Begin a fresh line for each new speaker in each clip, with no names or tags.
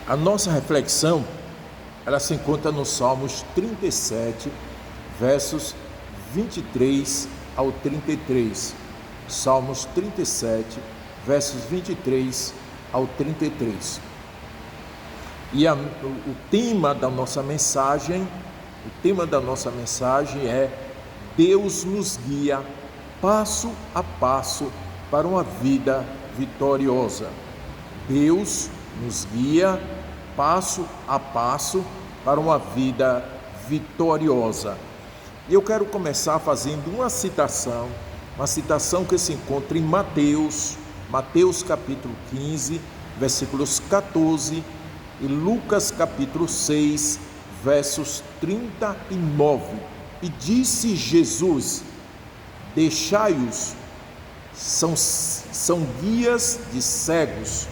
A nossa reflexão, ela se encontra no Salmos 37, versos 23 ao 33. Salmos 37, versos 23 ao 33. E o tema da nossa mensagem é: Deus nos guia passo a passo para uma vida vitoriosa. Deus nos guia passo a passo para uma vida vitoriosa. E eu quero começar fazendo uma citação que se encontra em Mateus capítulo 15, versículos 14, e Lucas capítulo 6, versos 39. E disse Jesus: deixai-os, são guias de cegos.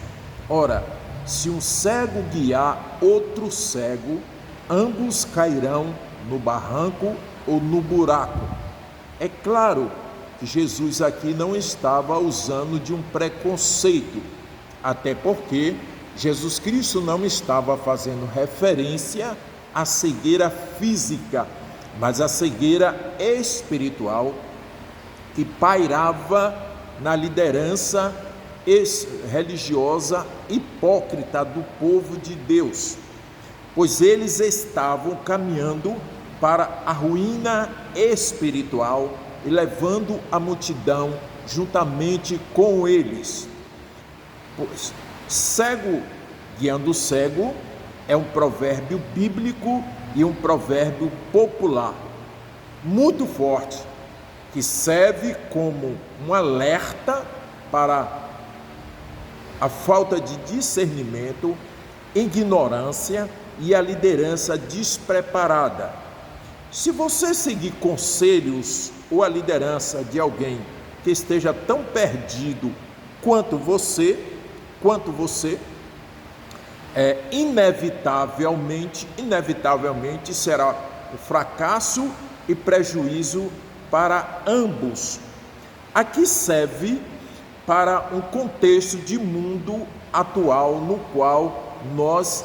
Ora, se um cego guiar outro cego, ambos cairão no barranco ou no buraco. É claro que Jesus aqui não estava usando de um preconceito, até porque Jesus Cristo não estava fazendo referência à cegueira física, mas à cegueira espiritual que pairava na liderança religiosa hipócrita do povo de Deus, pois eles estavam caminhando para a ruína espiritual e levando a multidão juntamente com eles. Pois cego guiando cego é um provérbio bíblico e um provérbio popular muito forte, que serve como um alerta para a falta de discernimento, ignorância e a liderança despreparada. Se você seguir conselhos ou a liderança de alguém que esteja tão perdido quanto você, inevitavelmente será um fracasso e prejuízo para ambos. Aqui serve para um contexto de mundo atual no qual nós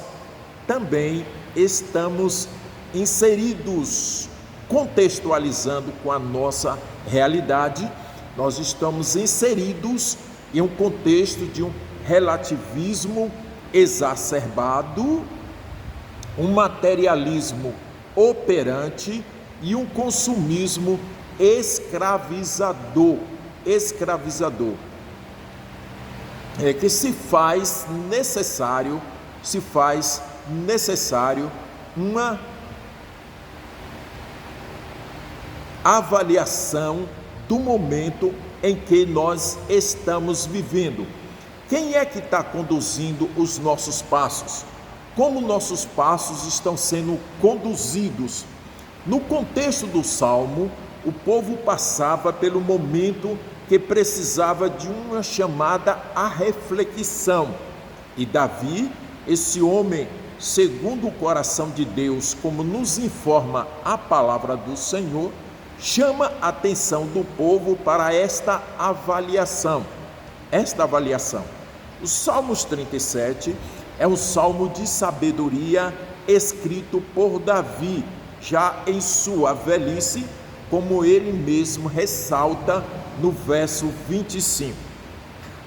também estamos inseridos. Contextualizando com a nossa realidade, nós estamos inseridos em um contexto de um relativismo exacerbado, um materialismo operante e um consumismo escravizador, que se faz necessário uma avaliação do momento em que nós estamos vivendo. Quem é que está conduzindo os nossos passos? Como nossos passos estão sendo conduzidos? No contexto do Salmo, o povo passava pelo momento que precisava de uma chamada à reflexão. E Davi, esse homem segundo o coração de Deus, como nos informa a palavra do Senhor, chama a atenção do povo para esta avaliação. O Salmos 37 é um salmo de sabedoria escrito por Davi, já em sua velhice, como ele mesmo ressalta no verso 25.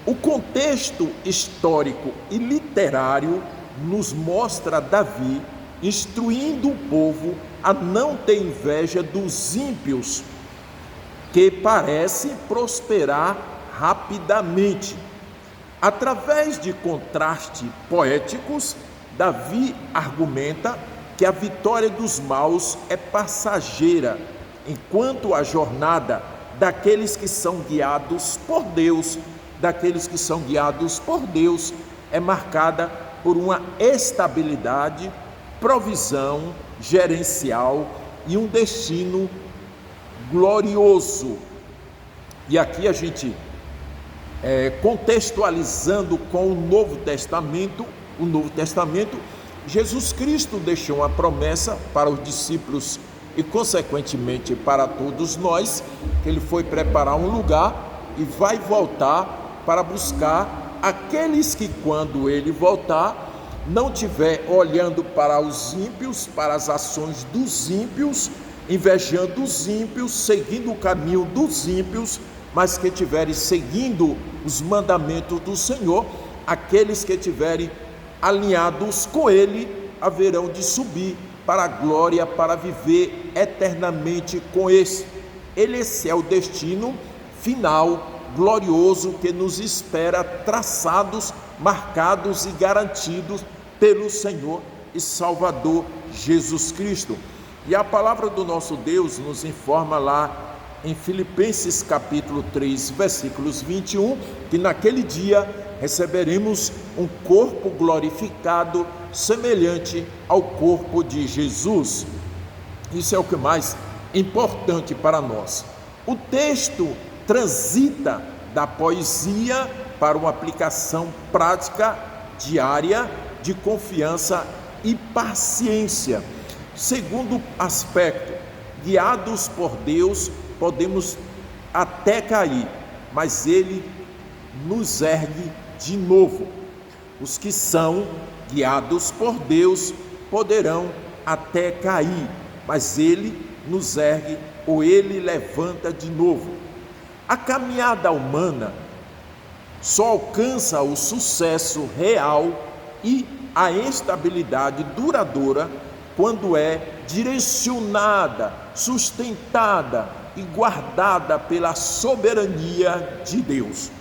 O contexto histórico e literário nos mostra Davi instruindo o povo a não ter inveja dos ímpios, que parecem prosperar rapidamente. Através de contrastes poéticos, Davi argumenta que a vitória dos maus é passageira, enquanto a jornada daqueles que são guiados por Deus, é marcada por uma estabilidade, provisão gerencial e um destino glorioso. E aqui a gente, contextualizando com o Novo Testamento, Jesus Cristo deixou uma promessa para os discípulos e consequentemente para todos nós, que ele foi preparar um lugar e vai voltar para buscar aqueles que, quando ele voltar, não estiver olhando para os ímpios, para as ações dos ímpios, invejando os ímpios, seguindo o caminho dos ímpios, mas que estiverem seguindo os mandamentos do Senhor, aqueles que estiverem alinhados com Ele, haverão de subir para a glória, para viver eternamente com esse. Esse é o destino final, glorioso, que nos espera, traçados, marcados e garantidos pelo Senhor e Salvador Jesus Cristo. E a palavra do nosso Deus nos informa lá em Filipenses capítulo 3, versículos 21, que naquele dia receberemos um corpo glorificado, semelhante ao corpo de Jesus. Isso é o que mais importante para nós. O texto transita da poesia para uma aplicação prática diária de confiança e paciência. Segundo aspecto, guiados por Deus, podemos até cair, mas Ele nos ergue de novo. Os que são guiados por Deus poderão até cair, mas Ele nos ergue ou Ele levanta de novo. A caminhada humana só alcança o sucesso real e a estabilidade duradoura quando é direcionada, sustentada e guardada pela soberania de Deus.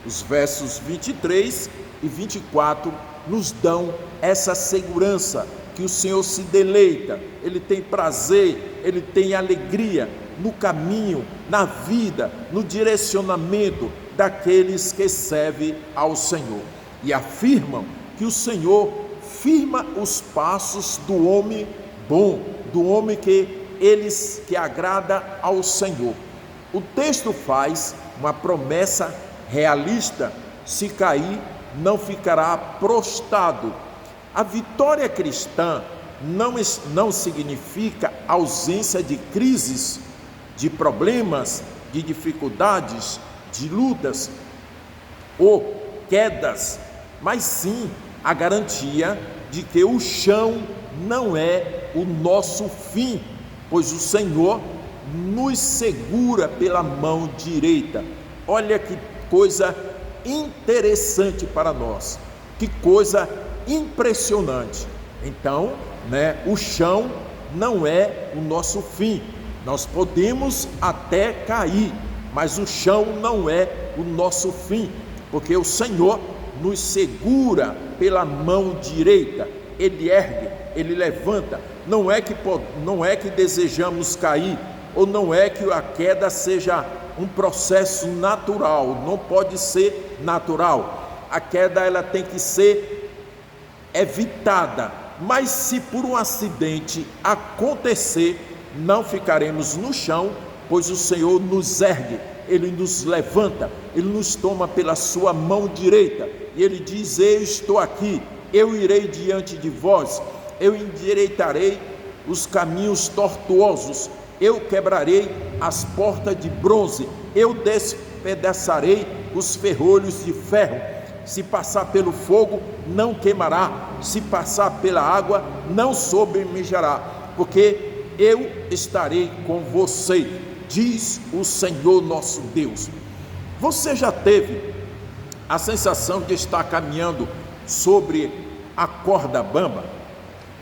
Os versos 23 e 24 nos dão essa segurança que o Senhor se deleita, Ele tem prazer, Ele tem alegria no caminho, na vida, no direcionamento daqueles que servem ao Senhor. E afirmam que o Senhor firma os passos do homem bom, do homem que agrada ao Senhor. O texto faz uma promessa realista: se cair, não ficará prostrado. A vitória cristã não significa ausência de crises, de problemas, de dificuldades, de lutas ou quedas, mas sim a garantia de que o chão não é o nosso fim, pois o Senhor nos segura pela mão direita. Olha que coisa interessante para nós, que coisa impressionante. Então, o chão não é o nosso fim. Nós podemos até cair, mas o chão não é o nosso fim, porque o Senhor nos segura pela mão direita. Ele ergue, Ele levanta. Não é que desejamos cair, ou não é que a queda seja um processo natural. Não pode ser natural. A queda ela tem que ser evitada. Mas se por um acidente acontecer, não ficaremos no chão, pois o Senhor nos ergue, Ele nos levanta, Ele nos toma pela sua mão direita, e Ele diz: eu estou aqui, eu irei diante de vós, eu endireitarei os caminhos tortuosos, eu quebrarei as portas de bronze, eu despedaçarei os ferrolhos de ferro. Se passar pelo fogo, não queimará, se passar pela água, não sobremergirá, porque eu estarei com você, diz o Senhor nosso Deus. Você já teve a sensação de estar caminhando sobre a corda bamba?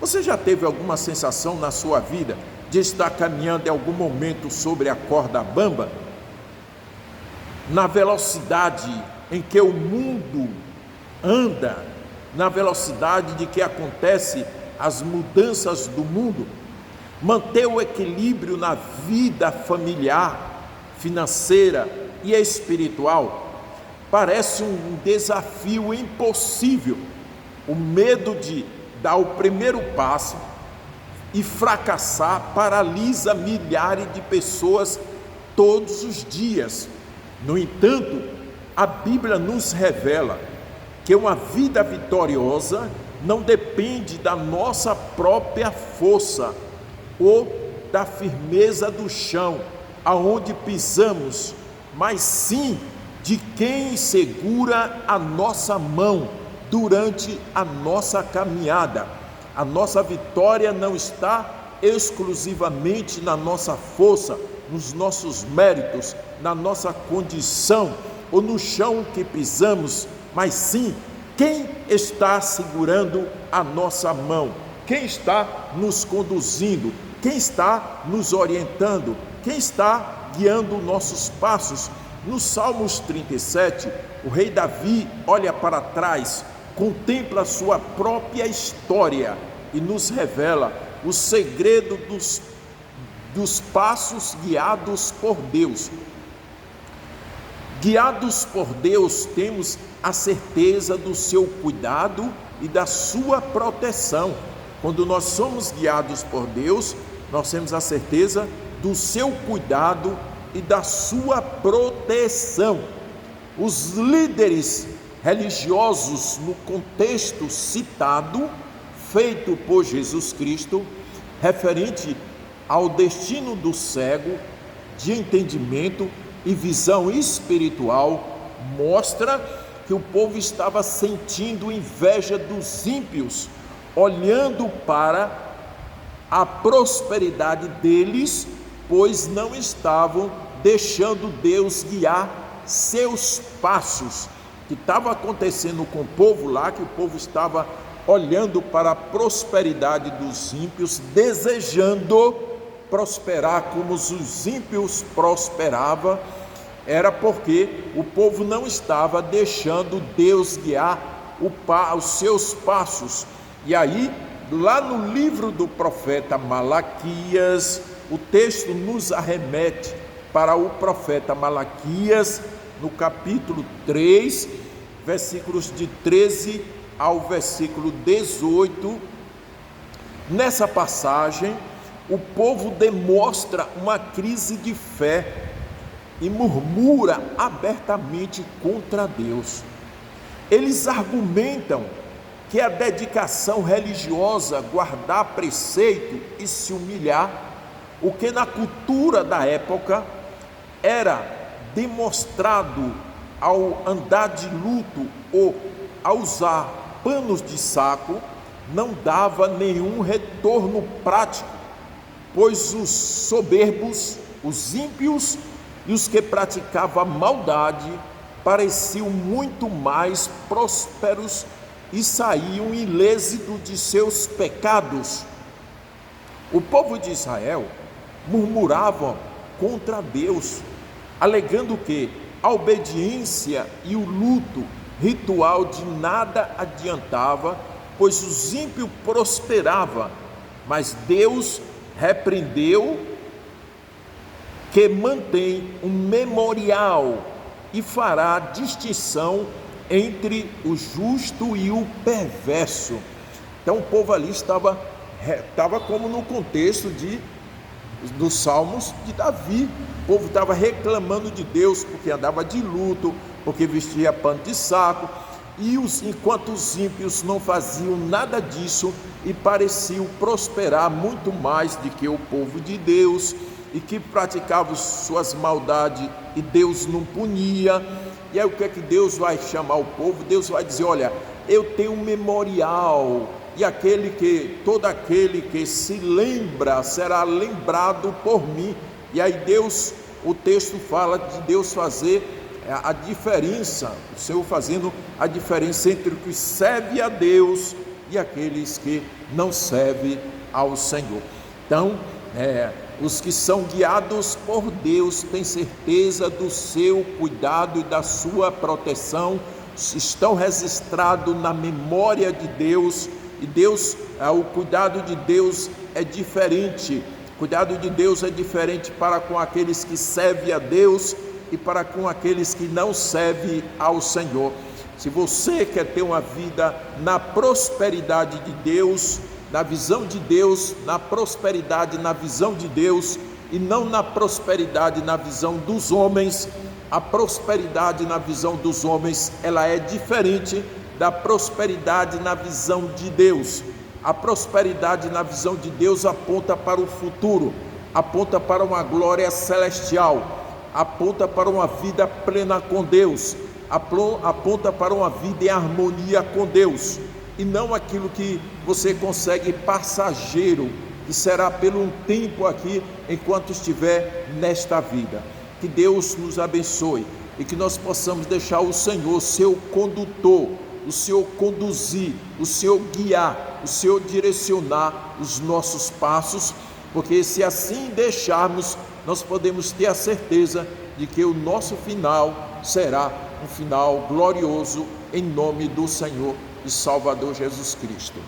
Você já teve alguma sensação na sua vida de estar caminhando em algum momento sobre a corda bamba? Na velocidade em que o mundo anda, na velocidade de que acontece as mudanças do mundo, manter o equilíbrio na vida familiar, financeira e espiritual parece um desafio impossível. O medo de dar o primeiro passo e fracassar paralisa milhares de pessoas todos os dias. No entanto, a Bíblia nos revela que uma vida vitoriosa não depende da nossa própria força ou da firmeza do chão aonde pisamos, mas sim de quem segura a nossa mão, durante a nossa caminhada. A nossa vitória não está exclusivamente na nossa força, nos nossos méritos, na nossa condição ou no chão que pisamos, mas sim quem está segurando a nossa mão, quem está nos conduzindo, quem está nos orientando, quem está guiando nossos passos. No Salmos 37, o rei Davi olha para trás, contempla a sua própria história e nos revela o segredo dos passos guiados por Deus. Guiados por Deus, temos a certeza do seu cuidado e da sua proteção. Quando nós somos guiados por Deus, nós temos a certeza do seu cuidado e da sua proteção. Os líderes religiosos, no contexto citado, feito por Jesus Cristo, referente ao destino do cego, de entendimento e visão espiritual, mostra que o povo estava sentindo inveja dos ímpios, olhando para a prosperidade deles, pois não estavam deixando Deus guiar seus passos. O que estava acontecendo com o povo lá, que o povo estava olhando para a prosperidade dos ímpios, desejando prosperar como os ímpios prosperavam, era porque o povo não estava deixando Deus guiar os seus passos. E aí, lá no livro do profeta Malaquias, o texto nos arremete para o profeta Malaquias, no capítulo 3, versículos de 13 ao versículo 18. Nessa passagem, o povo demonstra uma crise de fé e murmura abertamente contra Deus. Eles argumentam que a dedicação religiosa, guardar preceito e se humilhar, o que na cultura da época era demonstrado ao andar de luto ou a usar panos de saco, não dava nenhum retorno prático, pois os soberbos, os ímpios e os que praticavam a maldade pareciam muito mais prósperos e saíam ilêsitos de seus pecados. O povo de Israel murmurava contra Deus, alegando que a obediência e o luto ritual de nada adiantava, pois os ímpios prosperavam, mas Deus repreendeu que mantém um memorial e fará distinção entre o justo e o perverso. Então o povo ali estava como no contexto dos Salmos de Davi. O povo estava reclamando de Deus porque andava de luto, porque vestia pano de saco, enquanto os ímpios não faziam nada disso e pareciam prosperar muito mais do que o povo de Deus, e que praticavam suas maldades e Deus não punia. E aí o que é que Deus vai chamar o povo? Deus vai dizer: olha, eu tenho um memorial, e todo aquele que se lembra será lembrado por mim. E aí o texto fala de Deus fazer a diferença, o Senhor fazendo a diferença entre o que serve a Deus e aqueles que não servem ao Senhor. Então, os que são guiados por Deus têm certeza do seu cuidado e da sua proteção, estão registrados na memória de Deus, e o cuidado de Deus é diferente. O cuidado de Deus é diferente para com aqueles que servem a Deus e para com aqueles que não servem ao Senhor. Se você quer ter uma vida na prosperidade de Deus, na visão de Deus, na prosperidade na visão de Deus, e não na prosperidade na visão dos homens, a prosperidade na visão dos homens, ela é diferente da prosperidade na visão de Deus. A prosperidade na visão de Deus aponta para o futuro, aponta para uma glória celestial, aponta para uma vida plena com Deus. aponta para uma vida em harmonia com Deus, e não aquilo que você consegue passageiro, que será pelo um tempo aqui, enquanto estiver nesta vida. Que Deus nos abençoe e que nós possamos deixar o Senhor ser o condutor, o Senhor conduzir, o Senhor guiar, o Senhor direcionar os nossos passos, porque se assim deixarmos, nós podemos ter a certeza de que o nosso final será um final glorioso, em nome do Senhor e Salvador Jesus Cristo.